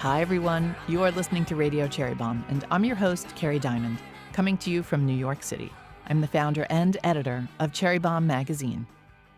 Hi, everyone. You are listening to Radio Cherry Bomb, and I'm your host, Kerry Diamond, coming to you from New York City. I'm the founder and editor of Cherry Bomb magazine.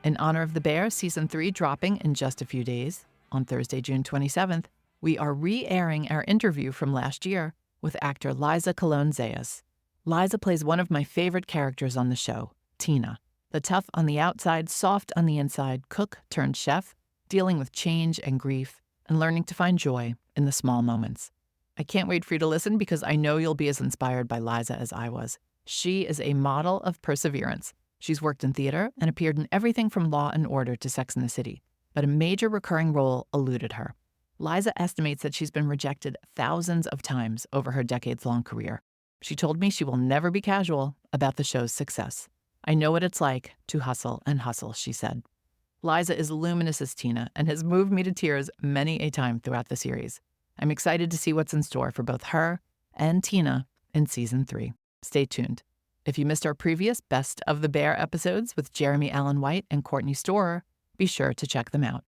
In honor of The Bear, Season 3 dropping in just a few days, on Thursday, June 27th, we are re-airing our interview from last year with actor Liza Colón-Zayas. Liza plays one of my favorite characters on the show, Tina, the tough on the outside, soft on the inside cook turned chef, dealing with change and grief and learning to find joy in the small moments. I can't wait for you to listen because I know you'll be as inspired by Liza as I was. She is a model of perseverance. She's worked in theater and appeared in everything from Law and Order to Sex and the City, but a major recurring role eluded her. Liza estimates that she's been rejected thousands of times over her decades-long career. She told me she will never be casual about the show's success. I know what it's like to hustle and hustle, she said. Liza is luminous as Tina and has moved me to tears many a time throughout the series. I'm excited to see what's in store for both her and Tina in Season 3. Stay tuned. If you missed our previous Best of the Bear episodes with Jeremy Allen White and Courtney Storer, be sure to check them out.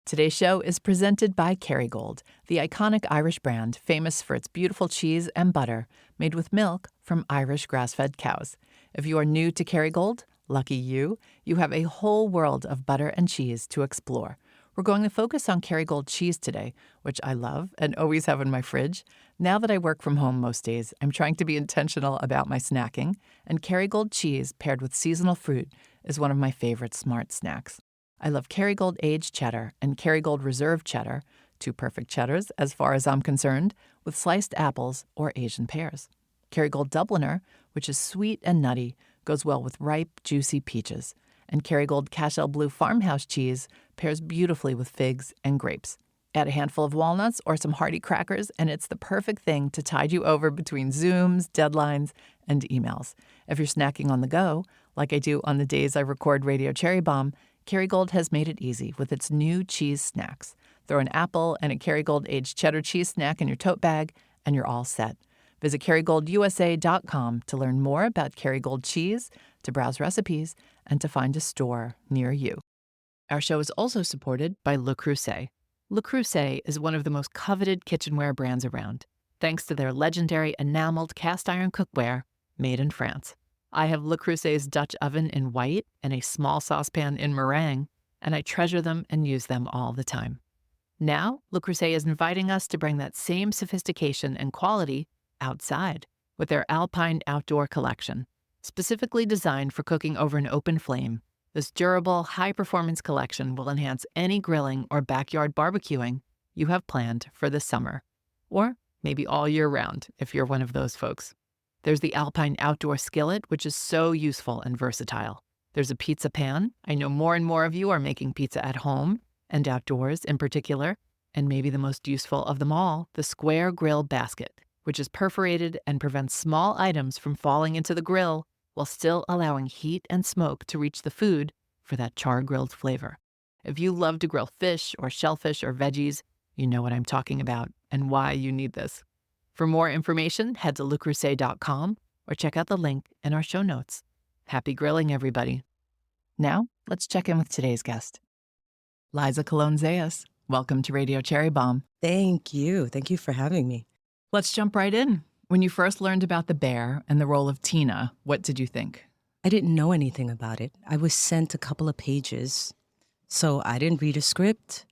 Today's show is presented by Kerrygold, the iconic Irish brand famous for its beautiful cheese and butter made with milk from Irish grass-fed cows. If you are new to Kerrygold, lucky you have a whole world of butter and cheese to explore. We're going to focus on Kerrygold cheese today, which I love and always have in my fridge. Now that I work from home most days, I'm trying to be intentional about my snacking, and Kerrygold cheese paired with seasonal fruit is one of my favorite smart snacks. I love Kerrygold aged cheddar and Kerrygold reserve cheddar, two perfect cheddars as far as I'm concerned, with sliced apples or Asian pears. Kerrygold Dubliner, which is sweet and nutty, goes well with ripe, juicy peaches. And Kerrygold Cashel Blue Farmhouse cheese pairs beautifully with figs and grapes. Add a handful of walnuts or some hearty crackers, and it's the perfect thing to tide you over between Zooms, deadlines, and emails. If you're snacking on the go, like I do on the days I record Radio Cherry Bomb, Kerrygold has made it easy with its new cheese snacks. Throw an apple and a Kerrygold aged cheddar cheese snack in your tote bag, and you're all set. Visit KerrygoldUSA.com to learn more about Kerrygold cheese, to browse recipes, and to find a store near you. Our show is also supported by Le Creuset. Le Creuset is one of the most coveted kitchenware brands around, thanks to their legendary enameled cast iron cookware made in France. I have Le Creuset's Dutch oven in white and a small saucepan in meringue, and I treasure them and use them all the time. Now, Le Creuset is inviting us to bring that same sophistication and quality outside with their Alpine Outdoor Collection. Specifically designed for cooking over an open flame, this durable, high-performance collection will enhance any grilling or backyard barbecuing you have planned for this summer, or maybe all year round if you're one of those folks. There's the Alpine Outdoor Skillet, which is so useful and versatile. There's a pizza pan. I know more and more of you are making pizza at home and outdoors in particular, and maybe the most useful of them all, the Square Grill Basket, which is perforated and prevents small items from falling into the grill while still allowing heat and smoke to reach the food for that char-grilled flavor. If you love to grill fish or shellfish or veggies, you know what I'm talking about and why you need this. For more information, head to lecreuset.com or check out the link in our show notes. Happy grilling, everybody. Now, let's check in with today's guest. Liza Colón-Zayas, welcome to Radio Cherry Bomb. Thank you. Thank you for having me. Let's jump right in. When you first learned about The Bear and the role of Tina, what did you think? I didn't know anything about it. I was sent a couple of pages, so I didn't read a script.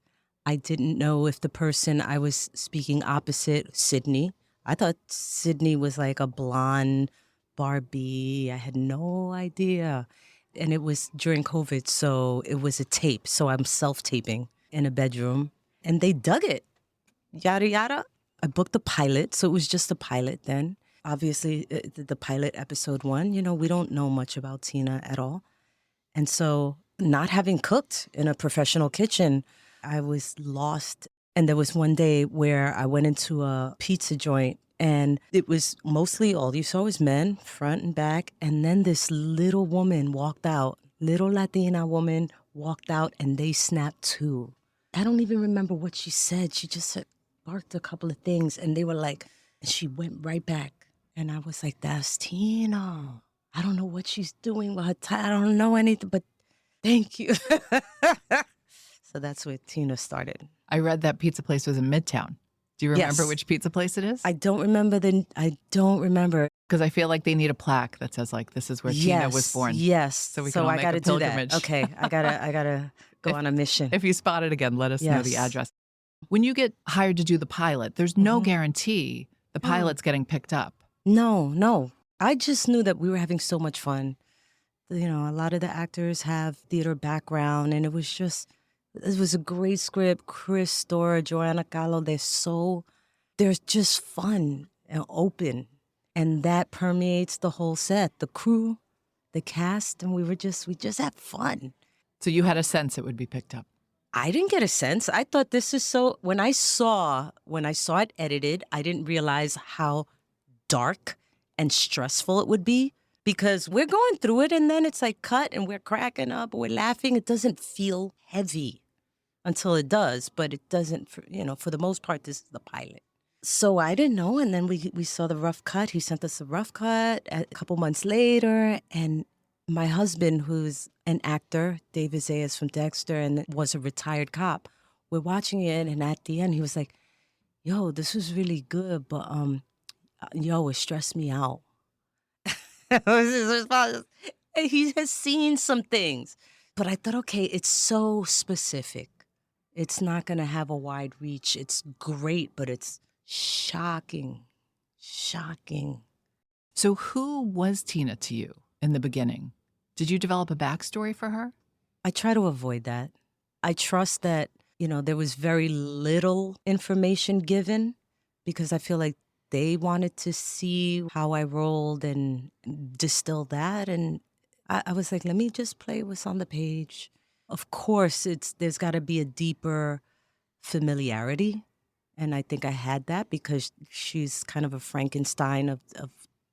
I didn't know if the person I was speaking opposite, Sydney, I thought Sydney was like a blonde Barbie. I had no idea. And it was during COVID, so it was a tape. So I'm self-taping in a bedroom, and they dug it. Yada, yada. I booked the pilot, so it was just a pilot then. Obviously, the pilot episode 1, we don't know much about Tina at all. And so not having cooked in a professional kitchen, I was lost. And there was one day where I went into a pizza joint, and it was mostly all you saw was men, front and back. And then this little woman walked out, little Latina woman walked out, and they snapped too. I don't even remember what she said. She just said, barked a couple of things, and they were like, and she went right back. And I was like, that's Tina. I don't know what she's doing with her I don't know anything, but thank you. So that's where Tina started. I read that pizza place was in Midtown. Do you remember Yes. which pizza place it is? I don't remember. Because I feel like they need a plaque that says like, this is where Tina was born. Yes. So we can all I make got a to do that. pilgrimage. Okay. I gotta go on a mission. If you spot it again, let us know the Yes. address. When you get hired to do the pilot, there's no Mhm. guarantee the pilot's getting picked up. No. I just knew that we were having so much fun. You know, a lot of the actors have theater background, and it was a great script. Chris, Dora, Joanna, Kahlo, they're just fun and open. And that permeates the whole set, the crew, the cast, and we just had fun. So you had a sense it would be picked up. I didn't get a sense. I thought this is so, when I saw it edited, I didn't realize how dark and stressful it would be, because we're going through it and then it's like cut and we're cracking up, we're laughing. It doesn't feel heavy until it does, but it doesn't, for the most part, this is the pilot. So I didn't know, and then we saw the rough cut. He sent us a rough cut a couple months later, and my husband, who's an actor, Dave Isaias from Dexter, and was a retired cop, we're watching it, and at the end, he was like, yo, this was really good, but, it stressed me out. That was his response. And he has seen some things. But I thought, okay, it's so specific. It's not going to have a wide reach. It's great, but it's shocking. So who was Tina to you in the beginning? Did you develop a backstory for her? I try to avoid that. I trust that, there was very little information given, because I feel like they wanted to see how I rolled and distill that. And I was like, let me just play what's on the page. Of course, there's got to be a deeper familiarity. And I think I had that because she's kind of a Frankenstein of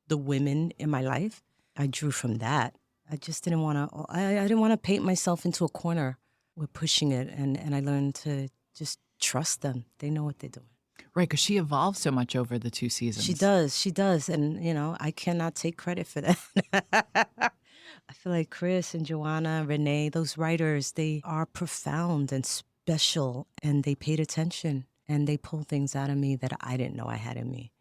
the women in my life. I drew from that. I just didn't want to, I didn't want to paint myself into a corner. We're pushing it. And I learned to just trust them. They know what they're doing. Right, because she evolved so much over the 2 seasons. She does. And, I cannot take credit for that. I feel like Chris and Joanna, Renee, those writers, they are profound and special, and they paid attention, and they pulled things out of me that I didn't know I had in me.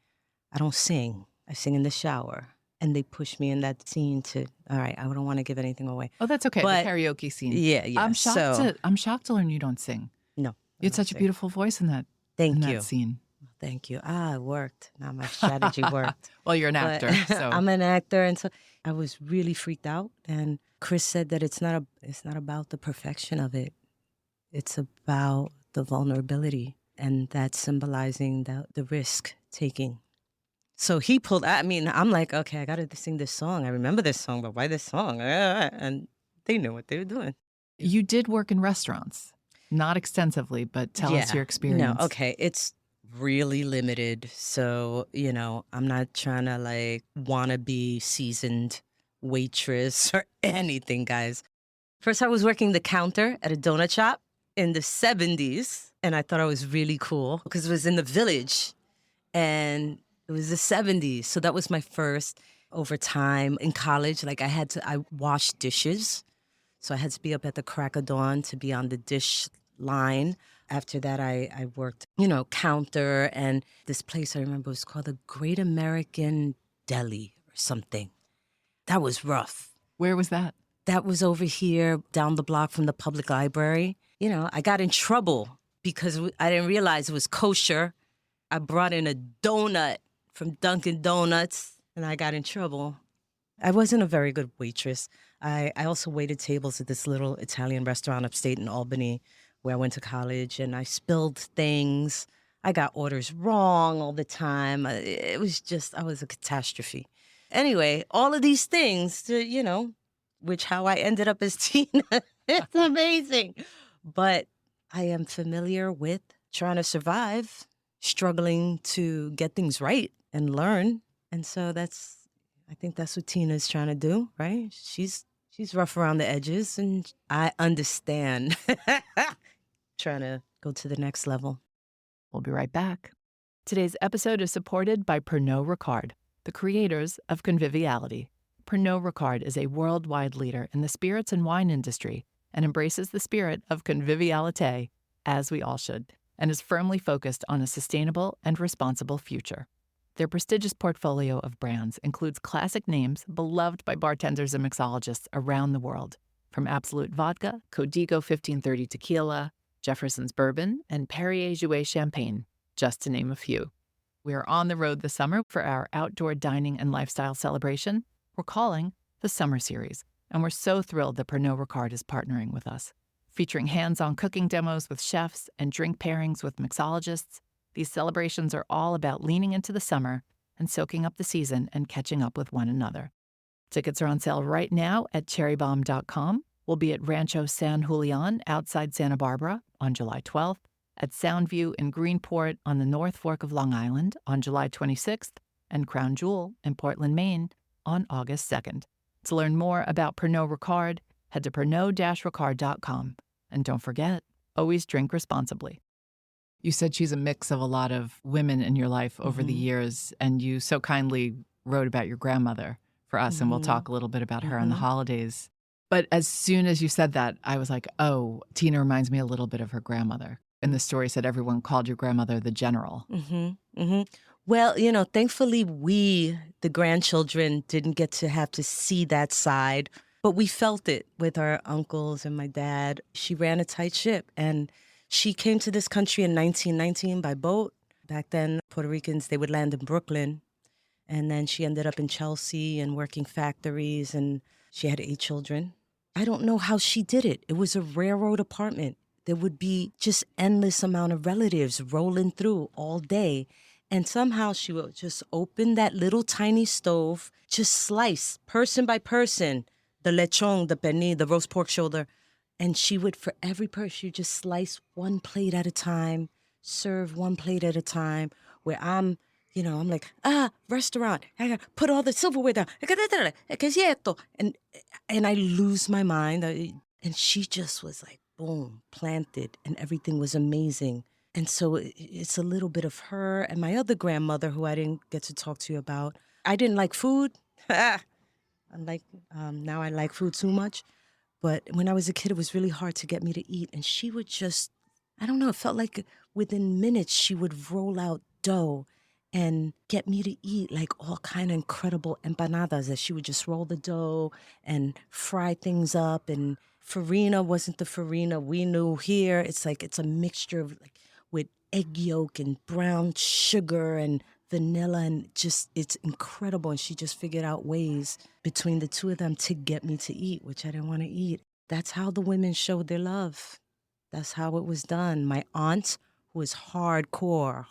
I don't sing. I sing in the shower. And they pushed me in that scene to, all right, I don't want to give anything away. Oh, that's okay, But, the karaoke scene. Yeah. I'm shocked to learn you don't sing. No. You had such a beautiful voice in that scene. Thank you. It worked. Now my strategy worked. Well, you're an actor. So. I'm an actor, and so I was really freaked out. And Chris said that it's not about the perfection of it. It's about the vulnerability, and that's symbolizing the risk taking. So he pulled. I'm like, okay, I got to sing this song. I remember this song, but why this song? And they knew what they were doing. You did work in restaurants, not extensively, but tell us your experience. No, okay, it's really limited. So, I'm not trying to wanna be seasoned waitress or anything, guys. First, I was working the counter at a donut shop in the 70s, and I thought I was really cool because it was in the Village, and it was the 70s. So that was my first. Over time in college, I washed dishes. So I had to be up at the crack of dawn to be on the dish line. After that, I worked, counter, and this place I remember was called the Great American Deli or something. That was rough. Where was that? That was over here down the block from the public library. I got in trouble because I didn't realize it was kosher. I brought in a donut from Dunkin' Donuts, and I got in trouble. I wasn't a very good waitress. I also waited tables at this little Italian restaurant upstate in Albany where I went to college, and I spilled things. I got orders wrong all the time. I was a catastrophe. Anyway, all of these things, which how I ended up as Tina. It's amazing. But I am familiar with trying to survive, struggling to get things right and learn. And so I think that's what Tina's trying to do, right? She's rough around the edges, and I understand. Trying to go to the next level. We'll be right back. Today's episode is supported by Pernod Ricard, the creators of Conviviality. Pernod Ricard is a worldwide leader in the spirits and wine industry and embraces the spirit of convivialité, as we all should. and is firmly focused on a sustainable and responsible future. Their prestigious portfolio of brands includes classic names beloved by bartenders and mixologists around the world, from Absolute Vodka, Código 1530 Tequila, Jefferson's Bourbon, and Perrier Jouet Champagne, just to name a few. We are on the road this summer for our outdoor dining and lifestyle celebration we're calling the Summer Series, and we're so thrilled that Pernod Ricard is partnering with us. Featuring hands-on cooking demos with chefs and drink pairings with mixologists, these celebrations are all about leaning into the summer and soaking up the season and catching up with one another. Tickets are on sale right now at cherrybomb.com. We'll be at Rancho San Julian outside Santa Barbara on July 12th, at Soundview in Greenport on the North Fork of Long Island on July 26th, and Crown Jewel in Portland, Maine on August 2nd. To learn more about Pernod Ricard, head to pernod-ricard.com. And don't forget, always drink responsibly. You said she's a mix of a lot of women in your life over the years, and you so kindly wrote about your grandmother for us, and we'll talk a little bit about her on the holidays. But as soon as you said that, I was like, oh, Tina reminds me a little bit of her grandmother. And the story said everyone called your grandmother the general. Well, thankfully we, the grandchildren, didn't get to have to see that side, but we felt it with our uncles and my dad. She ran a tight ship, and she came to this country in 1919 by boat. Back then, Puerto Ricans, they would land in Brooklyn, and then she ended up in Chelsea and working factories, and she had 8 children. I don't know how she did it. It was a railroad apartment. There would be just endless amount of relatives rolling through all day. And somehow she would just open that little tiny stove, just slice person by person, the lechon, the pernil, the roast pork shoulder. And she would, for every person, she would just slice one plate at a time, serve one plate at a time, where I'm like, restaurant, I gotta put all the silverware down. And I lose my mind. And she just was like, boom, planted, and everything was amazing. And so it's a little bit of her and my other grandmother, who I didn't get to talk to you about. I didn't like food. Now I like food too much. But when I was a kid, it was really hard to get me to eat. And she would just, I don't know, it felt like within minutes she would roll out dough and get me to eat like all kind of incredible empanadas, that she would just roll the dough and fry things up. And farina wasn't the farina we knew here. It's like, it's a mixture of like with egg yolk and brown sugar and vanilla, and just, it's incredible. And she just figured out ways between the two of them to get me to eat, which I didn't want to eat. That's how the women showed their love. That's how it was done. My aunt, who was hardcore,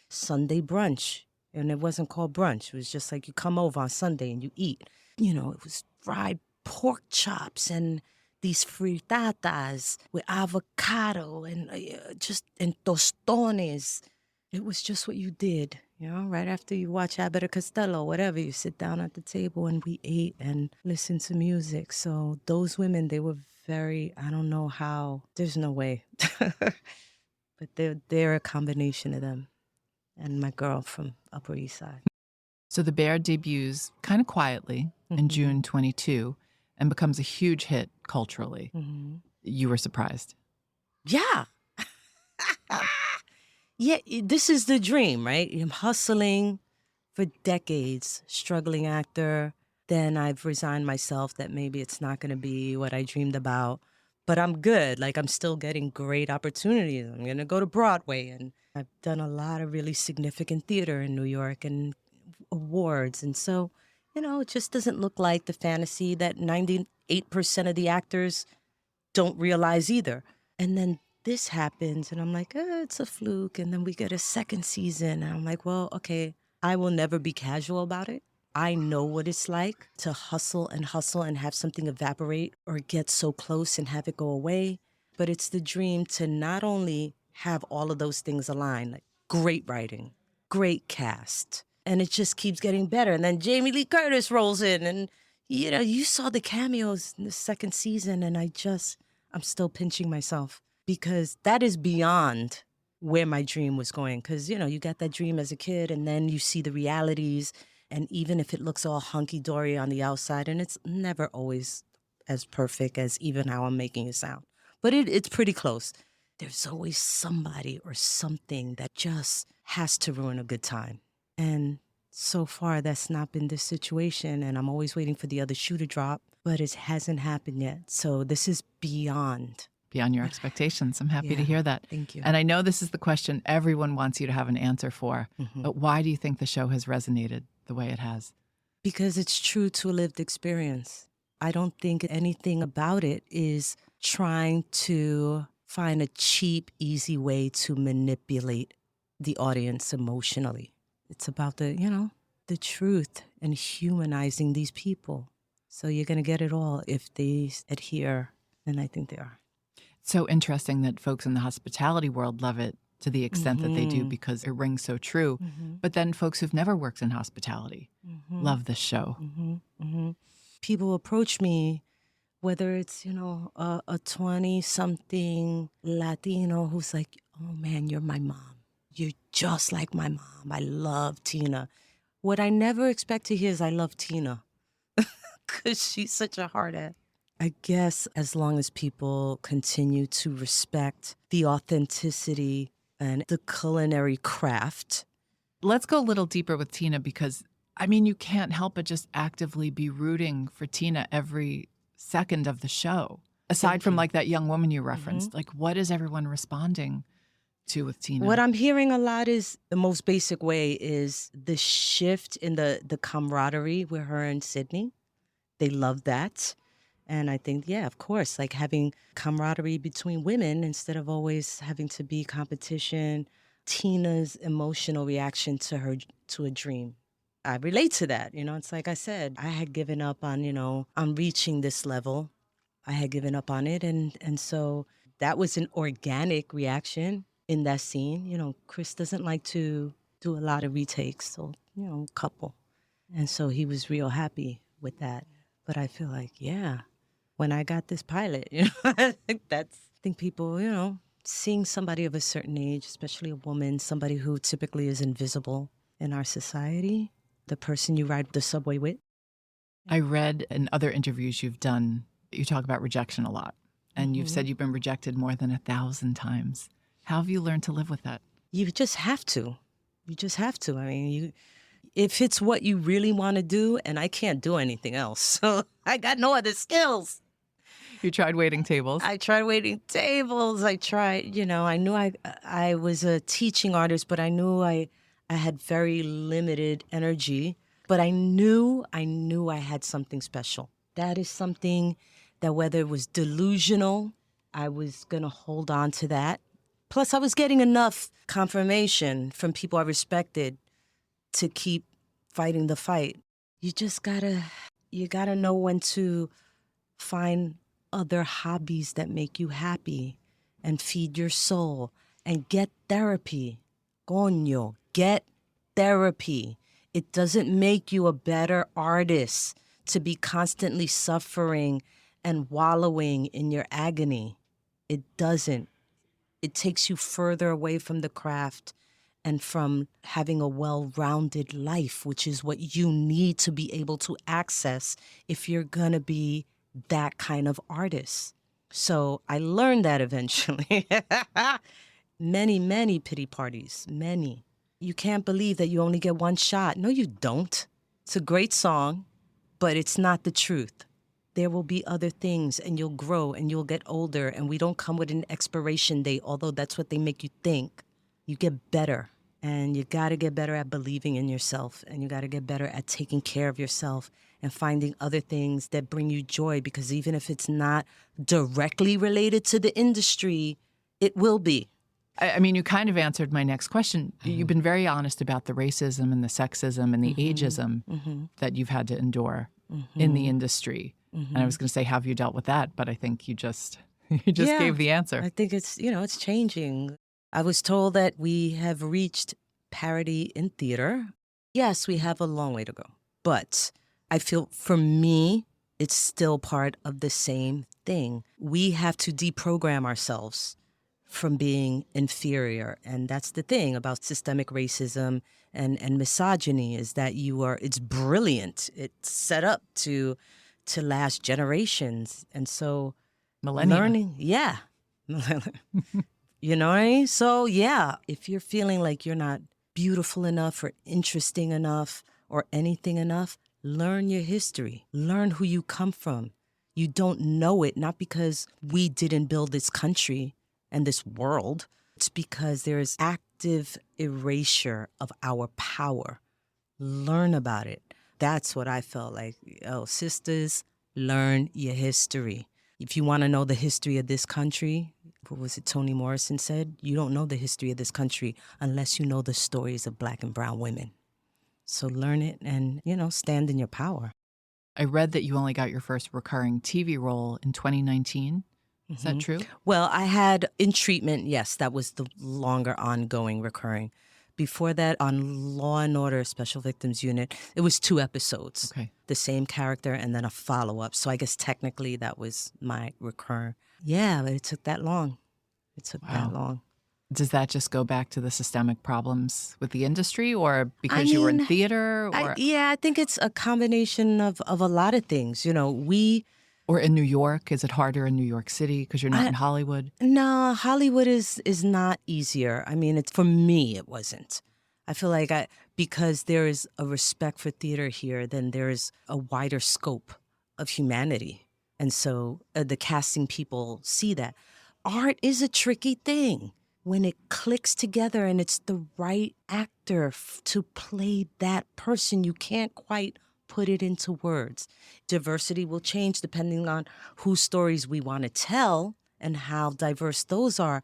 Sunday brunch. And it wasn't called brunch. It was just like you come over on Sunday and you eat. It was fried pork chops and these frittatas with avocado and and tostones. It was just what you did, right after you watch Abbott or Costello, whatever, you sit down at the table and we ate and listened to music. So those women, they were very, I don't know how, there's no way. But they're a combination of them and my girl from Upper East Side. So The Bear debuts kind of quietly in June 22 and becomes a huge hit culturally. You were surprised? Yeah. Yeah, this is the dream, right? I'm hustling for decades, struggling actor. Then I've resigned myself that maybe it's not going to be what I dreamed about. But I'm good. Like, I'm still getting great opportunities. I'm going to go to Broadway. And I've done a lot of really significant theater in New York and awards. And so, it just doesn't look like the fantasy that 98% of the actors don't realize either. And then this happens, and I'm like, it's a fluke. And then we get a second season, and I'm like, well, okay, I will never be casual about it. I know what it's like to hustle and have something evaporate or get so close and have it go away. But it's the dream to not only have all of those things align, like great writing, great cast, and it just keeps getting better. And then Jamie Lee Curtis rolls in, and you saw the cameos in the second season, and I'm still pinching myself. Because that is beyond where my dream was going. Because, you got that dream as a kid, and then you see the realities. And even if it looks all hunky-dory on the outside, and it's never always as perfect as even how I'm making it sound. But it's pretty close. there's always somebody or something that just has to ruin a good time. And so far, that's not been the situation. And I'm always waiting for the other shoe to drop, but it hasn't happened yet. So this is beyond your expectations. I'm happy to Yeah, hear that. thank you. And I know this is the question everyone wants you to have an answer for, but why do you think the show has resonated the way it has? Because it's true to a lived experience. I don't think anything about it is trying to find a cheap, easy way to manipulate the audience emotionally. It's about the truth and humanizing these people. So you're going to get it all if they adhere, and I think they are. So interesting that folks in the hospitality world love it to the extent that they do because it rings so true. But then folks who've never worked in hospitality love this show. People approach me, whether it's, a 20-something Latino who's like, oh man, you're my mom. You're just like my mom. I love Tina. What I never expect to hear is I love Tina because she's such a hard ass. I guess as long as people continue to respect the authenticity and the culinary craft. Let's go a little deeper with Tina because, I mean, you can't help but just actively be rooting for Tina every second of the show. Aside from like that young woman you referenced, like what is everyone responding to with Tina? What I'm hearing a lot is the most basic way is the shift in the camaraderie with her and Sydney. They love that. And I think, yeah, of course, like having camaraderie between women instead of always having to be competition. Tina's emotional reaction to a dream. I relate to that. It's like I said, I had given up on reaching this level. I had given up on it. And so that was an organic reaction in that scene. Chris doesn't like to do a lot of retakes, so, a couple. And so he was real happy with that. But I feel like, yeah, when I got this pilot, I think people, seeing somebody of a certain age, especially a woman, somebody who typically is invisible in our society, the person you ride the subway with. I read in other interviews you've done, you talk about rejection a lot. And you've said you've been rejected more than 1,000 times. How have you learned to live with that? You just have to. You just have to. I mean, if it's what you really want to do, and I can't do anything else, so I got no other skills. You tried waiting tables. I tried waiting tables. I tried, I knew I was a teaching artist, but I knew I had very limited energy. But I knew I had something special. That is something that whether it was delusional, I was going to hold on to that. Plus, I was getting enough confirmation from people I respected to keep fighting the fight. You just gotta know when to find other hobbies that make you happy and feed your soul and get therapy. Coño, get therapy. It doesn't make you a better artist to be constantly suffering and wallowing in your agony. It doesn't. It takes you further away from the craft and from having a well-rounded life, which is what you need to be able to access if you're gonna be that kind of artist. So I learned that eventually. Many, many pity parties, many. You can't believe that you only get one shot. No, you don't. It's a great song, but it's not the truth. There will be other things, and you'll grow, and you'll get older, and we don't come with an expiration date, although that's what they make you think. You get better, and you got to get better at believing in yourself, and you got to get better at taking care of yourself and finding other things that bring you joy, because even if it's not directly related to the industry, it will be. I mean, you kind of answered my next question. You've been very honest about the racism and the sexism and the ageism that you've had to endure in the industry. And I was going to say, how have you dealt with that? But I think you just gave the answer. I think it's changing. I was told that we have reached parity in theater. Yes, we have a long way to go. But I feel for me, it's still part of the same thing. We have to deprogram ourselves from being inferior. And that's the thing about systemic racism and misogyny is that it's brilliant. It's set up to last generations. And so millennia. learning, You know what I mean? So, yeah, if you're feeling like you're not beautiful enough or interesting enough or anything enough, learn your history. Learn who you come from. You don't know it, not because we didn't build this country and this world. It's because there is active erasure of our power. Learn about it. That's what I felt like. Oh, sisters, learn your history. If you want to know the history of this country, what was it Toni Morrison said? You don't know the history of this country unless you know the stories of Black and brown women. So learn it and, stand in your power. I read that you only got your first recurring TV role in 2019. Is that true? Well, I had In Treatment, yes, that was the longer ongoing recurring. Before that, on Law and Order Special Victims Unit, it was 2 episodes. Okay. The same character and then a follow-up. So I guess technically that was my recurring. Yeah, but it took that long. That long. Does that just go back to the systemic problems with the industry, or because you were in theater? Or I think it's a combination of a lot of things. Or in New York? Is it harder in New York City because you're not in Hollywood? No, Hollywood is not easier. I mean, for me, it wasn't. I feel like because there is a respect for theater here, then there is a wider scope of humanity. And so the casting people see that. Art is a tricky thing. When it clicks together and it's the right actor to play that person, you can't quite put it into words. Diversity will change depending on whose stories we want to tell and how diverse those are.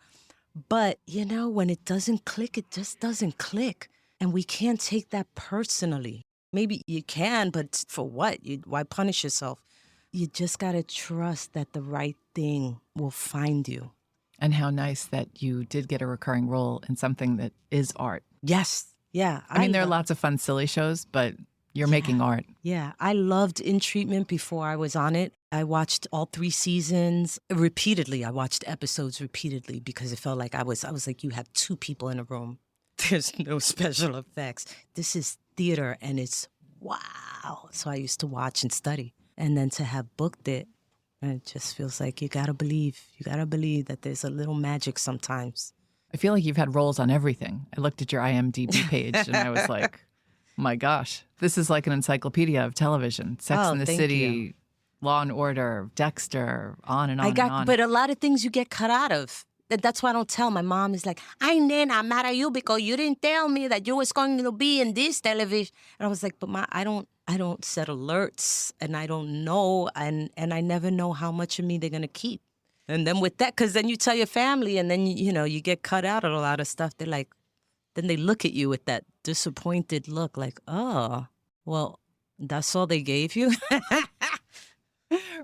But, when it doesn't click, it just doesn't click. And we can't take that personally. Maybe you can, but for what? Why punish yourself? You just got to trust that the right thing will find you. And how nice that you did get a recurring role in something that is art. Yes. Yeah. I mean, there are lots of fun, silly shows, but you're making art. Yeah. I loved In Treatment before I was on it. I watched all 3 seasons repeatedly. I watched episodes repeatedly because it felt like I was like, you have 2 people in a room. There's no special effects. This is theater and it's wow. So I used to watch and study. And then to have booked it, it just feels like you gotta believe that there's a little magic sometimes. I feel like you've had roles on everything. I looked at your IMDb page and I was like, oh my gosh, this is like an encyclopedia of television. Sex and the City, Law and Order, Dexter, on and on and on. But a lot of things you get cut out of. That's why I don't tell. My mom is like, "Ay, nena, I'm mad at you because you didn't tell me that you was going to be in this television." And I was like, "But Ma, I don't set alerts, and I don't know, and I never know how much of me they're gonna keep." And then with that, because then you tell your family, and then you get cut out of a lot of stuff. They're like, then they look at you with that disappointed look, like, "Oh, well, that's all they gave you."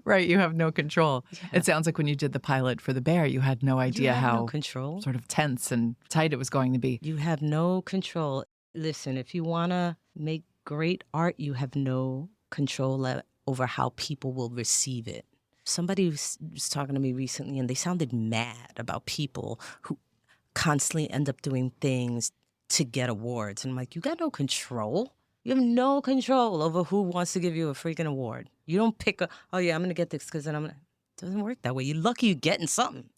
Right, you have no control. Yeah. It sounds like when you did the pilot for The Bear, you had no idea how control. Sort of tense and tight it was going to be. You have no control. Listen, if you want to make great art, you have no control over how people will receive it. Somebody was talking to me recently, and they sounded mad about people who constantly end up doing things to get awards. And I'm like, you got no control. You have no control over who wants to give you a freaking award. You don't pick I'm going to get this because then it doesn't work that way. You're lucky you're getting something.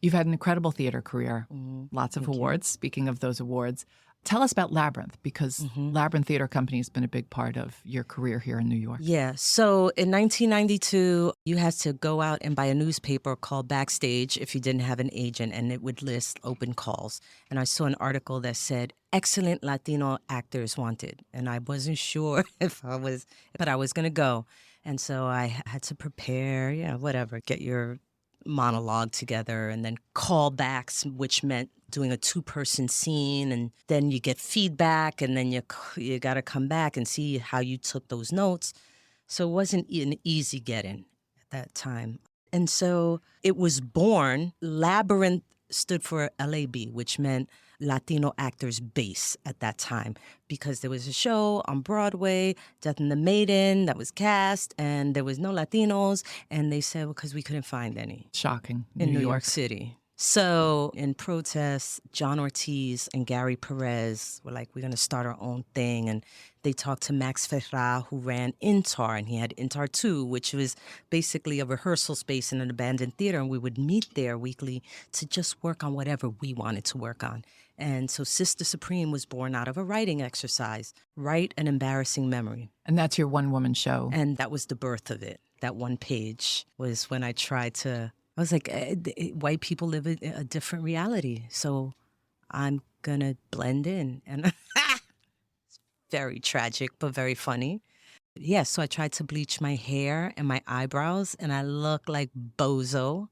You've had an incredible theater career, lots of awards. Speaking of those awards, tell us about Labyrinth, because Labyrinth Theater Company has been a big part of your career here in New York. Yeah. So in 1992, you had to go out and buy a newspaper called Backstage if you didn't have an agent, and it would list open calls. And I saw an article that said, excellent Latino actors wanted. And I wasn't sure but I was going to go. And so I had to prepare, whatever, get your monologue together, and then callbacks, which meant doing a 2-person scene, and then you get feedback, and then you got to come back and see how you took those notes. So it wasn't an easy get-in at that time. And so it was born. Labyrinth stood for LAB, which meant Latino Actors Base at that time, because there was a show on Broadway, Death and the Maiden, that was cast, and there was no Latinos, and they said, well, because we couldn't find any. Shocking. In New York City. So in protest, John Ortiz and Gary Perez were like, we're going to start our own thing. And they talked to Max Ferra, who ran Intar, and he had Intar 2, which was basically a rehearsal space in an abandoned theater. And we would meet there weekly to just work on whatever we wanted to work on. And so Sister Supreme was born out of a writing exercise, Write an Embarrassing Memory. And that's your one-woman show. And that was the birth of it. That one page was when I tried to... I was like, white people live a different reality, so I'm going to blend in. And it's very tragic, but very funny. Yeah, so I tried to bleach my hair and my eyebrows, and I look like bozo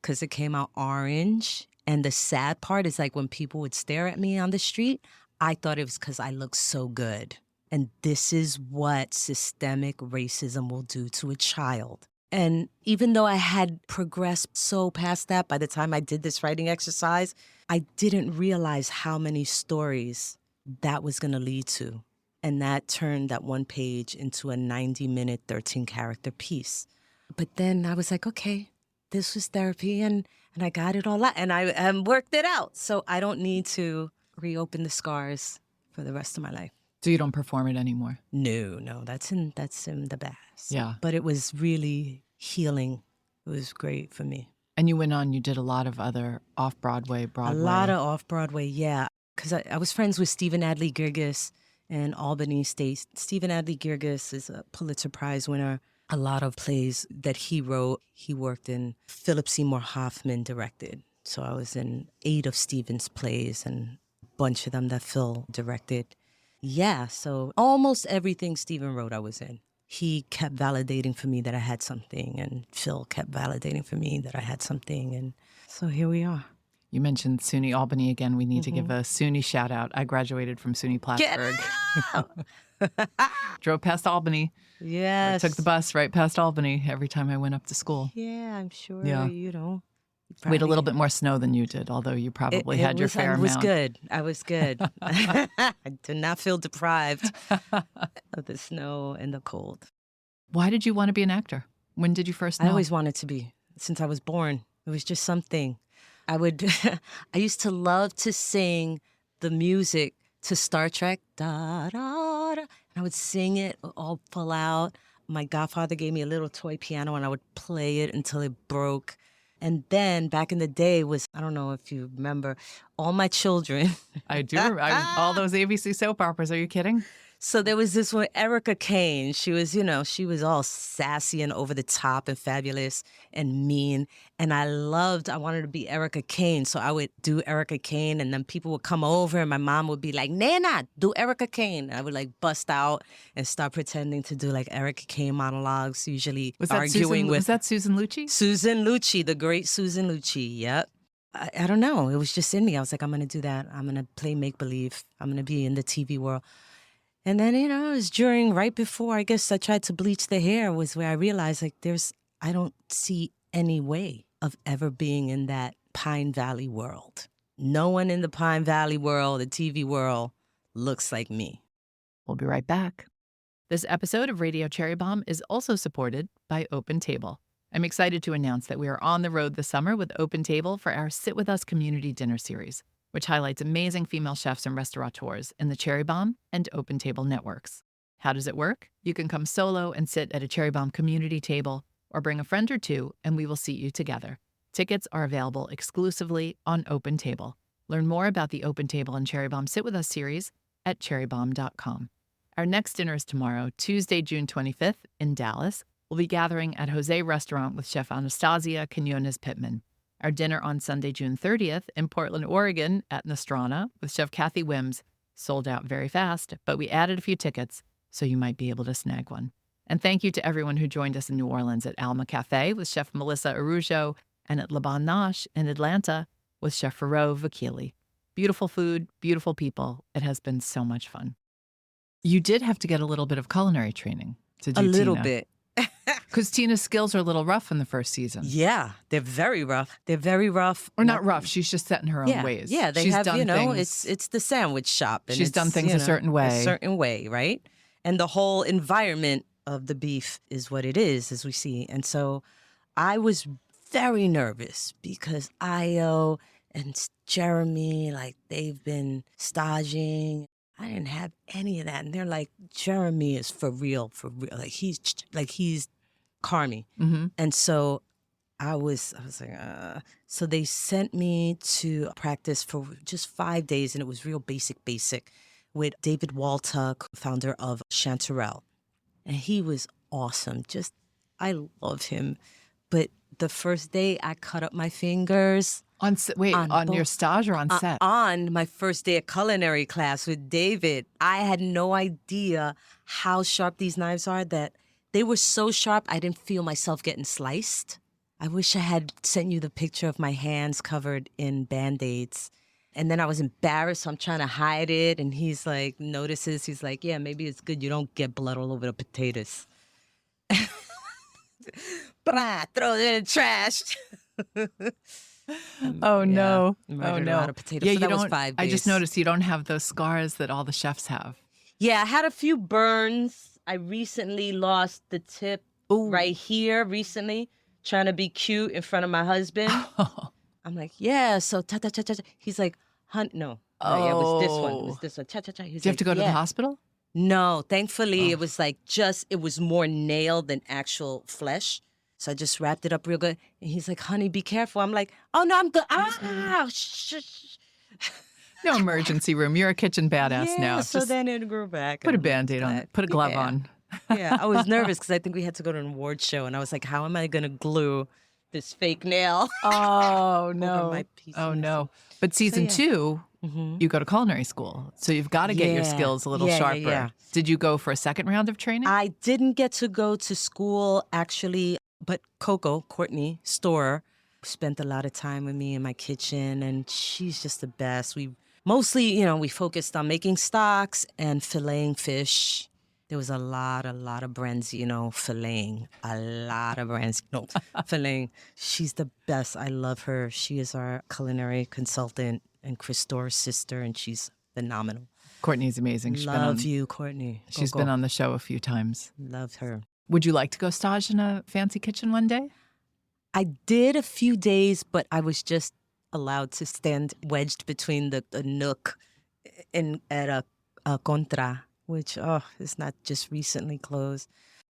because it came out orange. And the sad part is, like, when people would stare at me on the street, I thought it was because I looked so good. And this is what systemic racism will do to a child. And even though I had progressed so past that by the time I did this writing exercise, I didn't realize how many stories that was going to lead to. And that turned that one page into a 90-minute, 13-character piece. But then I was like, okay, this was therapy, and I got it all out, and I worked it out. So I don't need to reopen the scars for the rest of my life. So you don't perform it anymore? No, that's in the past. Yeah. But it was really healing. It was great for me. And you went on, you did a lot of other off-Broadway, Broadway. A lot of off-Broadway, yeah. Because I was friends with Stephen Adly Girgis in Albany State. Stephen Adly Girgis is a Pulitzer Prize winner. A lot of plays that he wrote, he worked in. Philip Seymour Hoffman directed. So I was in 8 of Stephen's plays and a bunch of them that Phil directed. Yeah, so almost everything Stephen wrote I was in. He kept validating for me that I had something, and Phil kept validating for me that I had something, and so here we are. You mentioned SUNY Albany again. We need to give a SUNY shout out. I graduated from SUNY Plattsburgh. Drove past Albany. Yes. I took the bus right past Albany every time I went up to school. Yeah, I'm sure, Yeah. We had a little bit more snow than you did, although you probably had your fair amount. I was good. I did not feel deprived of the snow and the cold. Why did you want to be an actor? When did you first know? I always wanted to be, since I was born. It was just something. I used to love to sing the music to Star Trek. Da, da, da. And I would sing it all full out. My godfather gave me a little toy piano, and I would play it until it broke. And then back in the day was, I don't know if you remember, All My Children. I do. All those ABC soap operas. Are you kidding? So there was this one, Erica Kane. She was, she was all sassy and over the top and fabulous and mean. And I wanted to be Erica Kane. So I would do Erica Kane, and then people would come over and my mom would be like, Nana, do Erica Kane. And I would like bust out and start pretending to do like Erica Kane monologues, usually arguing with... Was that Susan Lucci? Susan Lucci, the great Susan Lucci, yep. I don't know. It was just in me. I was like, I'm going to do that. I'm going to play make-believe. I'm going to be in the TV world. And then, it was right before, I guess I tried to bleach the hair was where I realized, like, I don't see any way of ever being in that Pine Valley world. No one in the Pine Valley world, the TV world, looks like me. We'll be right back. This episode of Radio Cherry Bomb is also supported by Open Table. I'm excited to announce that we are on the road this summer with Open Table for our Sit With Us community dinner series, which highlights amazing female chefs and restaurateurs in the Cherry Bomb and Open Table networks. How does it work? You can come solo and sit at a Cherry Bomb community table, or bring a friend or two, and we will seat you together. Tickets are available exclusively on Open Table. Learn more about the Open Table and Cherry Bomb Sit With Us series at cherrybomb.com. Our next dinner is tomorrow, Tuesday, June 25th, in Dallas. We'll be gathering at Jose Restaurant with Chef Anastasia Quinones-Pittman. Our dinner on Sunday, June 30th, in Portland, Oregon, at Nostrana with Chef Kathy Wims, sold out very fast, but we added a few tickets, so you might be able to snag one. And thank you to everyone who joined us in New Orleans at Alma Cafe with Chef Melissa Arujo, and at Le Bon Nosh in Atlanta with Chef Farouk Vakili. Beautiful food, beautiful people. It has been so much fun. You did have to get a little bit of culinary training to do A little Tina. bit. Because Tina's skills are a little rough in the first season. Yeah, they're very rough. They're very rough. Or not rough. She's just set in her own ways. Yeah, she's have, done things. it's the sandwich shop. And she's done things a certain way. A certain way, right? And the whole environment of the beef is what it is, as we see. And so I was very nervous because Io and Jeremy, like they've been staging. I didn't have any of that. And they're like, Jeremy is for real, for real. Like he's Carmi. Mm-hmm. And so I was like, So they sent me to practice for just 5 days, and it was real basic with David Waltuck, founder of Chanterelle. And he was awesome. I love him. But the first day I cut up my fingers. On your stage or on set? On my first day of culinary class with David. I had no idea how sharp these knives are, that they were so sharp I didn't feel myself getting sliced. I wish I had sent you the picture of my hands covered in Band-Aids. And then I was embarrassed, so I'm trying to hide it. And he's like, notices, he's like, yeah, maybe it's good you don't get blood all over the potatoes. Throw it in the trash. Oh, no. Yeah, oh, no. A lot of potatoes. Yeah, so that was 5 days. I just noticed you don't have those scars that all the chefs have. Yeah, I had a few burns. I recently lost the tip right here recently, trying to be cute in front of my husband. I'm like, yeah, so ta-ta-ta-ta. He's like, no. Yeah, it was this one. It was this one. Cha-cha-cha. Did you have to go to the hospital? No, thankfully it was like it was more nail than actual flesh. So I just wrapped it up real good. And he's like, honey, be careful. I'm like, oh, no, I'm good. Shh. No emergency room. You're a kitchen badass now. So then it grew back. Put a Band-Aid on it. Put a glove on. Yeah, I was nervous because I think we had to go to an award show. And I was like, how am I going to glue this fake nail? Oh, no. Over my piece oh, no. But season 2, you go to culinary school. So you've got to get your skills a little sharper. Yeah. Did you go for a second round of training? I didn't get to go to school, actually. But Courtney, Storer, spent a lot of time with me in my kitchen, and she's just the best. We mostly, we focused on making stocks and filleting fish. There was a lot of Brenz, filleting. A lot of Brenz, filleting. She's the best. I love her. She is our culinary consultant and Chris Storer's sister, and she's phenomenal. Courtney's amazing. Love you, Courtney. She's been on the show a few times. Love her. Would you like to go stage in a fancy kitchen one day? I did a few days, but I was just allowed to stand wedged between the nook at a Contra, which is not just recently closed.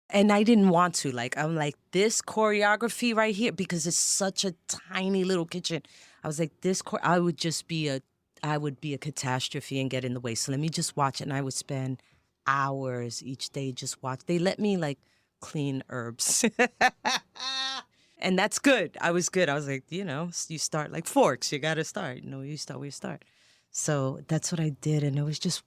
And I didn't want to. I'm like, this choreography right here, because it's such a tiny little kitchen. I was like, I would be a catastrophe and get in the way. So let me just watch it. And I would spend hours each day just watch. They let me clean herbs. And that's good. I was good. I was like, you start like forks. You got to start. You start where you start. So that's what I did. And it was just,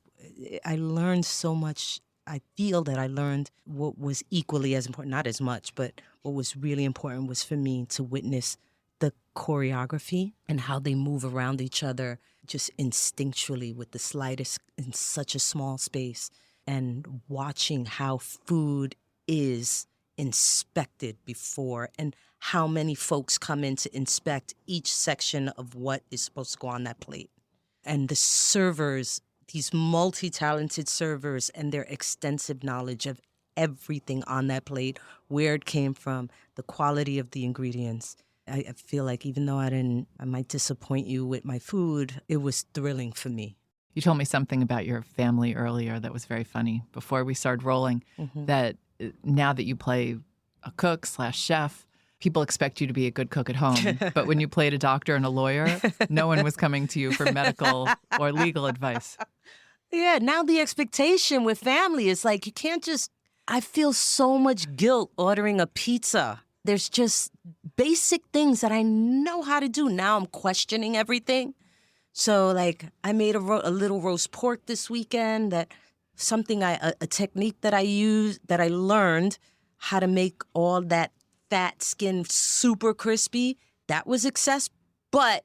I learned so much. I feel that I learned what was equally as important, not as much, but what was really important was for me to witness the choreography and how they move around each other just instinctually with the slightest in such a small space, and watching how food is inspected before and how many folks come in to inspect each section of what is supposed to go on that plate. And the servers, these multi-talented servers, and their extensive knowledge of everything on that plate, where it came from, the quality of the ingredients. I feel like even though I might disappoint you with my food, it was thrilling for me. You told me something about your family earlier that was very funny before we started rolling, that now that you play a cook/chef, people expect you to be a good cook at home. But when you played a doctor and a lawyer, no one was coming to you for medical or legal advice. Yeah, now the expectation with family is like, you can't just, I feel so much guilt ordering a pizza. There's just basic things that I know how to do. Now I'm questioning everything. So I made a little roast pork this weekend, a technique that I used, that I learned how to make all that fat skin super crispy. That was success, but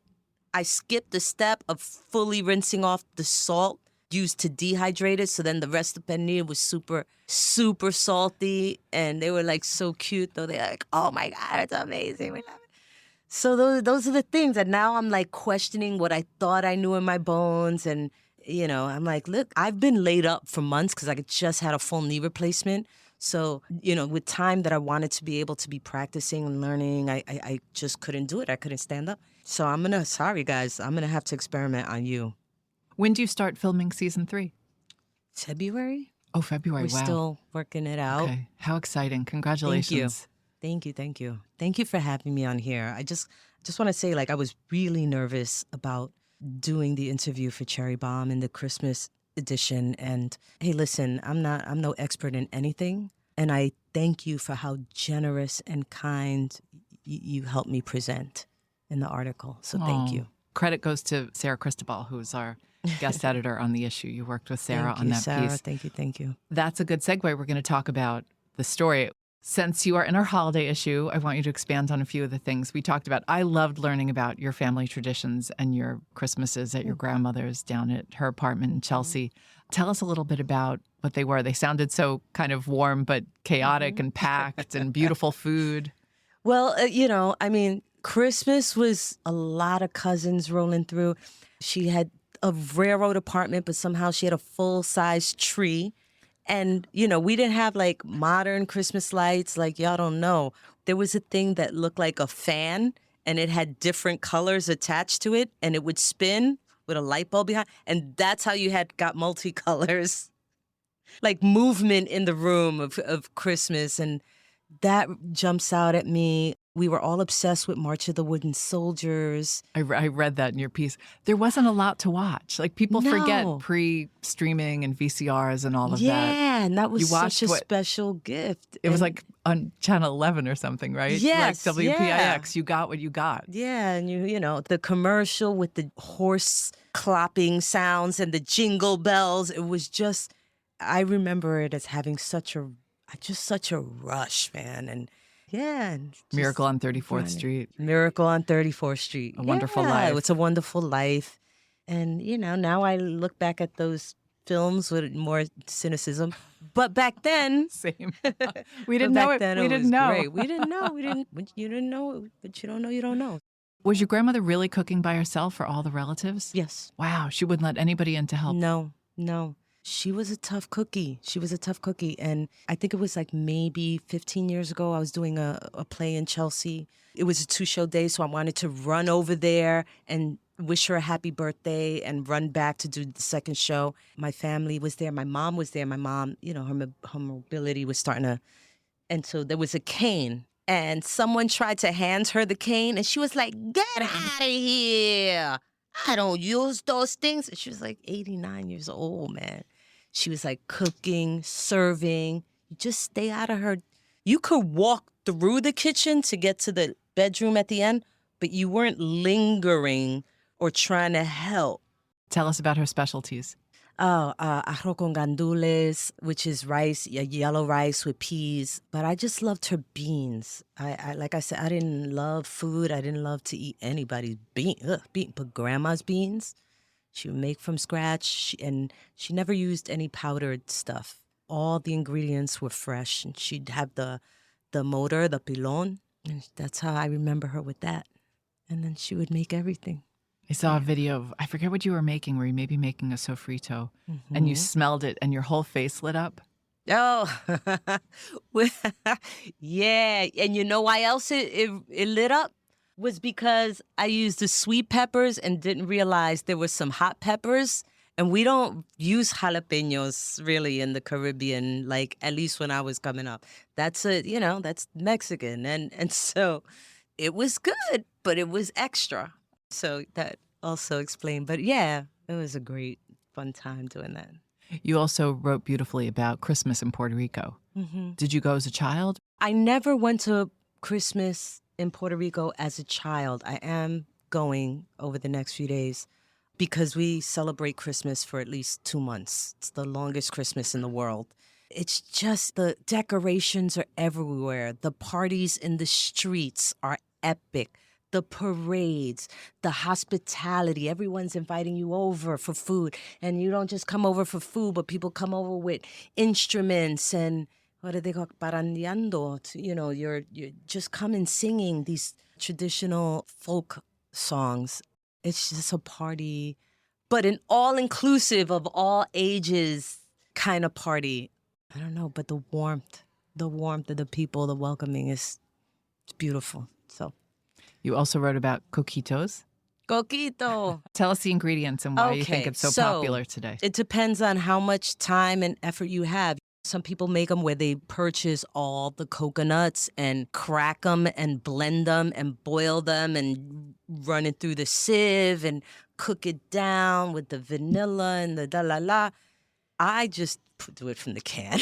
I skipped the step of fully rinsing off the salt used to dehydrate it. So then the rest of the penne was super, super salty, and they were so cute though. They're like, oh my God, it's amazing. We love it. So those are the things that now I'm questioning what I thought I knew in my bones. And, I'm like, look, I've been laid up for months because I just had a full knee replacement. So, with time that I wanted to be able to be practicing and learning, I just couldn't do it. I couldn't stand up. So sorry guys, I'm going to have to experiment on you. When do you start filming season 3? February? Oh, February. We're wow. still working it out. Okay. How exciting. Congratulations. Thank you. Thank you for having me on here. I just want to say, I was really nervous about doing the interview for Cherry Bomb in the Christmas edition. And hey, listen, I'm no expert in anything. And I thank you for how generous and kind you helped me present in the article. So thank you. Credit goes to Sarah Cristobal, who's our guest editor on the issue. You worked with Sarah on that Sarah. piece. Thank you. That's a good segue. We're going to talk about the story. Since you are in our holiday issue, I want you to expand on a few of the things we talked about. I loved learning about your family traditions and your Christmases at your grandmother's down at her apartment in Chelsea. Tell us a little bit about what they were. They sounded so kind of warm but chaotic and packed and beautiful food. Well, Christmas was a lot of cousins rolling through. She had a railroad apartment, but somehow she had a full-size tree. And, we didn't have modern Christmas lights like y'all don't know. There was a thing that looked like a fan and it had different colors attached to it and it would spin with a light bulb behind. And that's how you got multicolors, movement in the room of Christmas. And that jumps out at me. We were all obsessed with March of the Wooden Soldiers. I read that in your piece. There wasn't a lot to watch. People forget pre-streaming and VCRs and all of that. Yeah, and that was such a special gift. It was on Channel 11 or something, right? Yes, WPIX. Yeah. You got what you got. Yeah, and the commercial with the horse clopping sounds and the jingle bells. It was just, I remember it as having such a rush, man. And yeah. Miracle on 34th Street. Miracle on 34th Street. A Wonderful Life. It's a wonderful life. And, now I look back at those films with more cynicism. But back then... Same. We didn't know it. We didn't know. Great. We didn't know. You didn't know. But you don't know, you don't know. Was your grandmother really cooking by herself for all the relatives? Yes. Wow. She wouldn't let anybody in to help. No. She was a tough cookie. And I think it was maybe 15 years ago, I was doing a play in Chelsea. It was a 2-show day, so I wanted to run over there and wish her a happy birthday and run back to do the second show. My family was there. My mom was there. My mom, her mobility was starting to... And so there was a cane. And someone tried to hand her the cane, and she was like, "Get out of here. I don't use those things." And she was 89 years old, man. She was cooking, serving. You just stay out of her. You could walk through the kitchen to get to the bedroom at the end, but you weren't lingering or trying to help. Tell us about her specialties. Arroz con gandules, which is rice, yellow rice with peas. But I just loved her beans. I like I said, I didn't love food. I didn't love to eat anybody's beans. But grandma's beans, she would make from scratch. And she never used any powdered stuff. All the ingredients were fresh. And she'd have the motor, the pilon. And that's how I remember her with that. And then she would make everything. I saw a video of, I forget what you were making, where you may be making a sofrito, and you smelled it and your whole face lit up. Oh, yeah. And you know why else it lit up? Was because I used the sweet peppers and didn't realize there was some hot peppers. And we don't use jalapenos really in the Caribbean, at least when I was coming up. That's that's Mexican. And so it was good, but it was extra. So that also explained. But yeah, it was a great, fun time doing that. You also wrote beautifully about Christmas in Puerto Rico. Mm-hmm. Did you go as a child? I never went to Christmas in Puerto Rico as a child. I am going over the next few days because we celebrate Christmas for at least 2 months. It's the longest Christmas in the world. It's just the decorations are everywhere. The parties in the streets are epic. The parades, the hospitality, everyone's inviting you over for food. And you don't just come over for food, but people come over with instruments and, what do they call, parandeando. You're just coming singing these traditional folk songs. It's just a party, but an all-inclusive of all ages kind of party. I don't know, but the warmth the warmth of the people, the welcoming is it's beautiful. So You also wrote about coquitos. coquito. Tell us the ingredients and why you think Okay, it's so so popular today. it depends on how much time and effort you have. Some people make them where they purchase all the coconuts and crack them and blend them and boil them and run it through the sieve and cook it down with the vanilla and the da-la-la. I just do it from the can.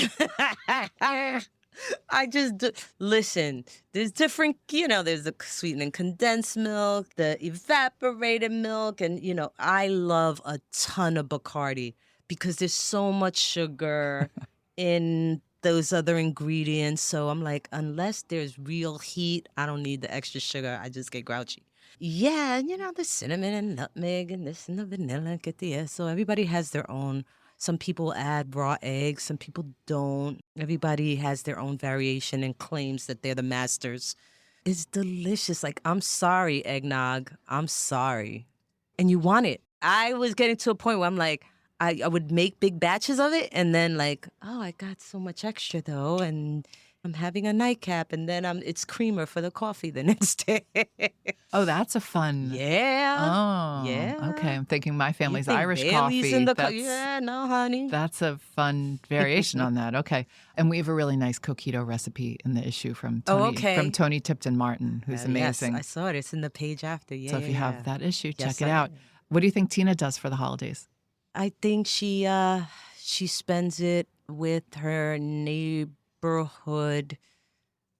I just do. Listen, there's different, there's the sweetened condensed milk, the evaporated milk, and, I love a ton of Bacardi because there's so much sugar in those other ingredients. So I'm like, unless there's real heat, I don't need the extra sugar. I just get grouchy. Yeah, the cinnamon and nutmeg and this and the vanilla, get the so everybody has their own. Some people add raw eggs, some people don't. Everybody has their own variation and claims that they're the masters. It's delicious. Like, I'm sorry, eggnog. I'm sorry. And you want it. I was getting to a point where I'm like, I would make big batches of it and then like, oh, I got so much extra though. And I'm having a nightcap and then it's creamer for the coffee the next day. Oh, that's a fun. Yeah. Oh, yeah. Okay. I'm thinking my family's think Irish Bailey's coffee. in the yeah, no, honey. That's a fun variation on that. Okay. And we have a really nice coquito recipe in the issue from Tony Tipton Martin, who's amazing. Yes, I saw it. It's in the page after. Yeah. So if you have that issue, Yes, check it out. What do you think Tina does for the holidays? I think she spends it with her neighborhood,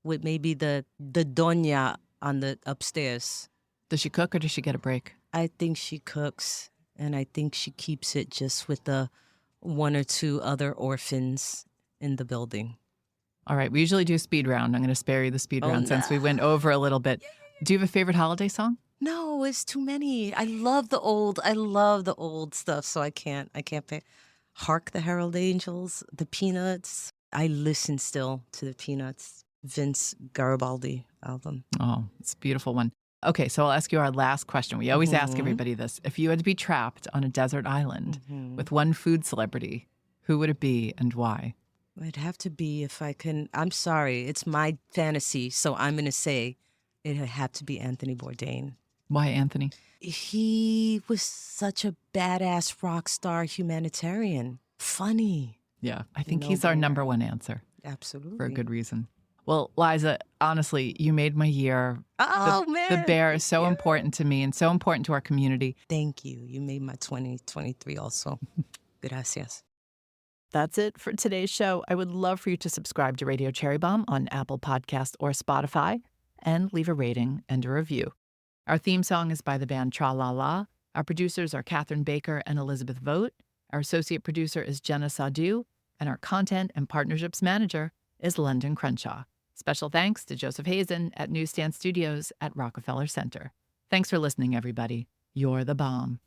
with maybe the doña on the upstairs. Does she cook or does she get a break? I think she cooks, and I think she keeps it just with the one or two other orphans in the building. All right, we usually do a speed round. I'm going to spare you the speed round since we went over a little bit. Do you have a favorite holiday song? No, it's too many. I love the old stuff, so I can't pick. Hark the Herald Angels, the Peanuts. I listen still to the Peanuts, Vince Garibaldi album. Oh, it's a beautiful one. Okay, so I'll ask you our last question. We always ask everybody this. If you had to be trapped on a desert island with one food celebrity, who would it be and why? It'd have to be if I can. I'm sorry, it's my fantasy, so I'm going to say it'd have to be Anthony Bourdain. Why Anthony? He was such a badass rock star humanitarian. Funny. Yeah, I think he's our number one answer. Absolutely. For a good reason. Well, Liza, honestly, you made my year. Oh, man. The bear is so important to me and so important to our community. Thank you. You made my 2023 also. Gracias. That's it for today's show. I would love for you to subscribe to Radio Cherry Bomb on Apple Podcast or Spotify and leave a rating and a review. Our theme song is by the band Tra La La. Our producers are Catherine Baker and Elizabeth Vogt. Our associate producer is Jenna Sadhu. And our content and partnerships manager is Londyn Crenshaw. Special thanks to Joseph Hazen at Newsstand Studios at Rockefeller Center. Thanks for listening, everybody. You're the bomb.